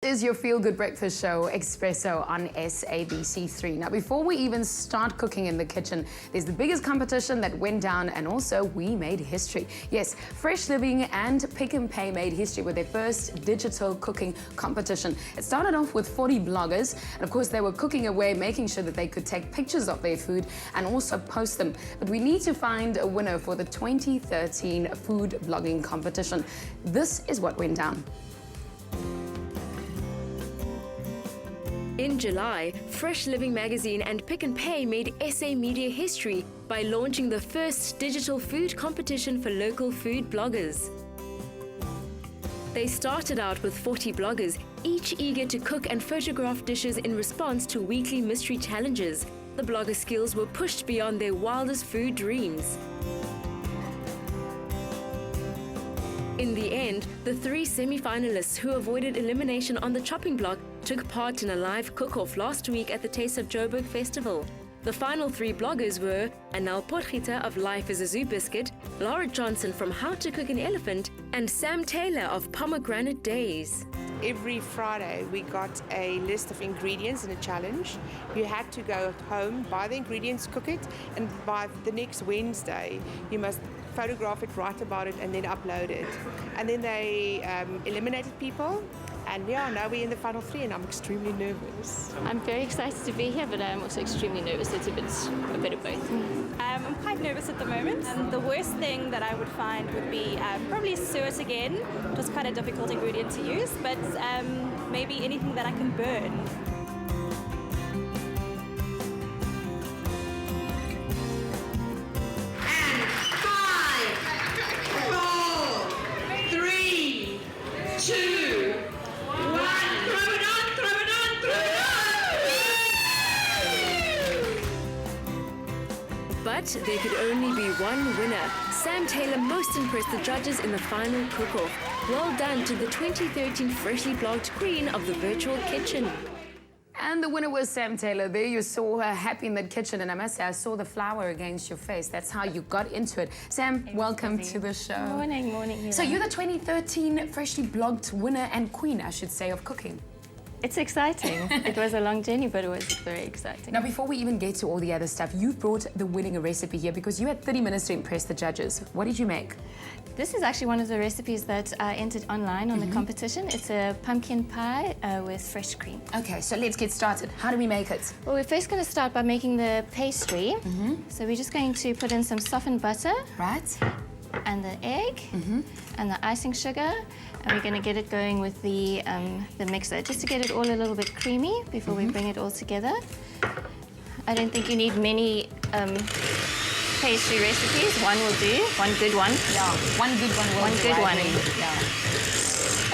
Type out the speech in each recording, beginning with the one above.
is your Feel Good Breakfast show, Espresso, on SABC3. Now, before we even start cooking in the kitchen, there's the biggest competition that went down, and also we made history. Yes, Fresh Living and PnP made history with their first digital cooking competition. It started off with 40 bloggers, and of course they were cooking away, making sure that they could take pictures of their food and also post them. But we need to find a winner for the 2013 food blogging competition. This is what went down. In July, Fresh Living magazine and PnP made SA media history by launching the first digital food competition for local food bloggers. They started out with 40 bloggers, each eager to cook and photograph dishes in response to weekly mystery challenges. The blogger skills were pushed beyond their wildest food dreams. In the end, the 3 semi-finalists who avoided elimination on the chopping block took part in a live cook-off last week at the Taste of Joburg Festival. The final 3 bloggers were Anel Potgieter of Life is a Zoo Biscuit, Laura Johnson from How to Cook an Elephant, and Sam Taylor of Pomegranate Days. Every Friday we got a list of ingredients and a challenge. You had to go home, buy the ingredients, cook it, and by the next Wednesday you must photograph it, write about it, and then upload it. And then they eliminated people. And yeah, now we're in the final 3 and I'm extremely nervous. I'm very excited to be here, but I'm also extremely nervous. It's a bit of both. I'm quite nervous at the moment. The worst thing that I would find would be probably suet again. It was quite a difficult ingredient to use, but maybe anything that I can burn. But there could only be one winner. Sam Taylor most impressed the judges in the final cook-off. Well done to the 2013 freshly blogged queen of the virtual kitchen. And the winner was Sam Taylor. There you saw her happy in the kitchen, and I must say, I saw the flower against your face. That's how you got into it. Sam, welcome to the show. Morning, morning. So you're the 2013 freshly blogged winner and queen, I should say, of cooking. It's exciting. It was a long journey, but it was very exciting. Now, before we even get to all the other stuff, you brought the winning recipe here because you had 30 minutes to impress the judges. What did you make? This is actually one of the recipes that I entered online on the competition. It's a pumpkin pie with fresh cream. Okay, so let's get started. How do we make it? Well, we're first going to start by making the pastry. So we're just going to put in some softened butter. Right. And the egg and the icing sugar, and we're going to get it going with the mixer just to get it all a little bit creamy before we bring it all together. I don't think you need many pastry recipes. One will do. One good one. Yeah, one good one will do. One good one. Yeah.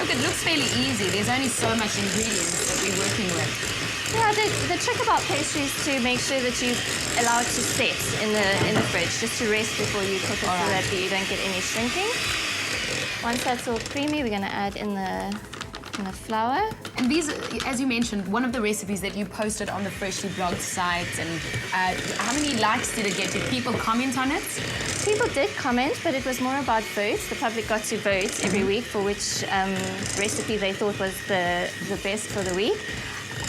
Look, it looks fairly easy. There's only so much ingredients that we're working with. Yeah, the trick about pastry is to make sure that you allow it to set in the fridge, just to rest before you cook it, so that you don't get any shrinking. Once that's all creamy, we're going to add in the flour. And these, as you mentioned, one of the recipes that you posted on the Freshly Blogged site, and how many likes did it get? Did people comment on it? People did comment, but it was more about votes. The public got to vote every week for which recipe they thought was the best for the week.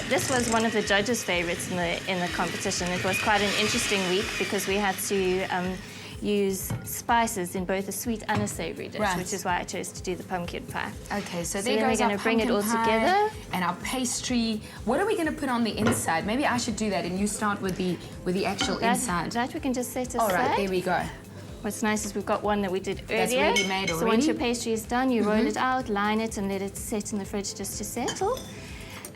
This was one of the judges' favourites in the competition. It was quite an interesting week because we had to use spices in both a sweet and a savoury dish, which is why I chose to do the pumpkin pie. Okay, so then we're going to bring it all together. And our pastry. What are we going to put on the inside? Maybe I should do that, and you start with the actual inside. That we can just set aside. All right, there we go. What's nice is we've got one that we did earlier. That's ready made already. So once your pastry is done, you roll it out, line it, and let it sit in the fridge just to settle.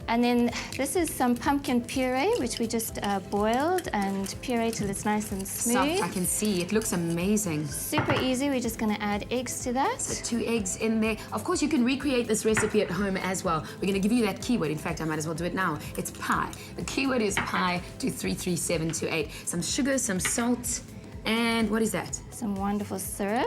And then this is some pumpkin puree, which we just boiled and pureed till it's nice and smooth. Soft, I can see. It looks amazing. Super easy. We're just going to add eggs to that. So 2 eggs in there. Of course, you can recreate this recipe at home as well. We're going to give you that keyword. In fact, I might as well do it now. It's pie. The keyword is pie to 33728. Some sugar, some salt, and what is that? Some wonderful syrup.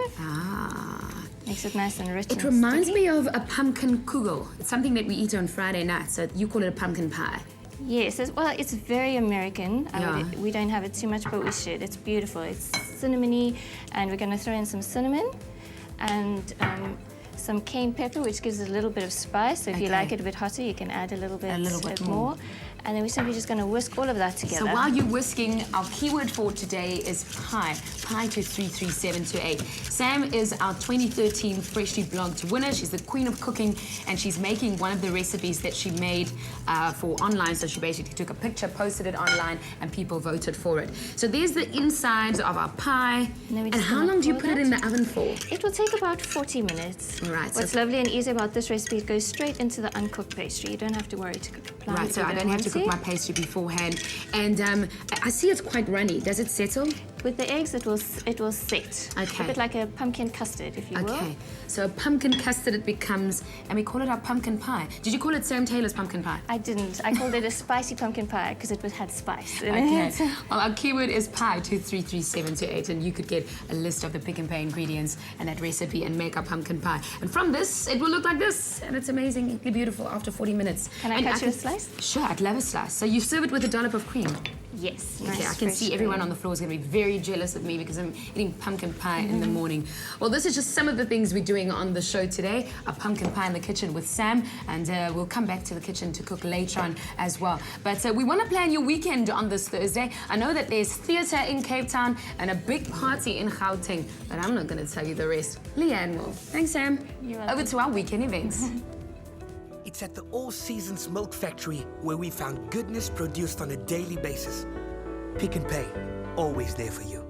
Makes it nice and rich. It reminds me of a pumpkin kugel. It's something that we eat on Friday nights. So you call it a pumpkin pie. Yes, well, it's very American. We don't have it too much, but we should. It's beautiful. It's cinnamony, and we're going to throw in some cinnamon and some cayenne pepper, which gives it a little bit of spice. So if you like it a bit hotter, you can add a little bit more. And then we're simply just going to whisk all of that together. So while you're whisking, our keyword for today is pie. Pie to 33728. Sam is our 2013 Freshly Blogged winner. She's the queen of cooking, and she's making one of the recipes that she made for online. So she basically took a picture, posted it online, and people voted for it. So there's the insides of our pie. And how long do you put it in the oven for? It will take about 40 minutes. Right. What's lovely and easy about this recipe, it goes straight into the uncooked pastry. You don't have to worry to apply Right, so I don't have to cook my pastry beforehand. And I see it's quite runny. Does it settle? With the eggs, it will set. Okay. A bit like a pumpkin custard, if you will. Okay. So a pumpkin custard it becomes, and we call it our pumpkin pie. Did you call it Sam Taylor's pumpkin pie? I didn't. I called it a spicy pumpkin pie because it had spice in Okay. it. Well, our keyword is pie to 33728, and you could get a list of the Pick-n-Pay ingredients and that recipe and make our pumpkin pie. And from this, it will look like this, and it's amazingly beautiful after 40 minutes. Can I cut you a slice? Sure, I'd love a slice. So you serve it with a dollop of cream. Yes. Okay, Nice I can fresh see everyone on the floor is going to be very jealous of me because I'm eating pumpkin pie in the morning. Well, this is just some of the things we're doing on the show today. A pumpkin pie in the kitchen with Sam, and we'll come back to the kitchen to cook later on as well. But we want to plan your weekend on this Thursday. I know that there's theatre in Cape Town and a big party in Gauteng, but I'm not going to tell you the rest. Leigh-Anne will. Thanks, Sam. You're welcome. Over to our weekend events. It's at the All Seasons Milk Factory where we found goodness produced on a daily basis. Pick n Pay, always there for you.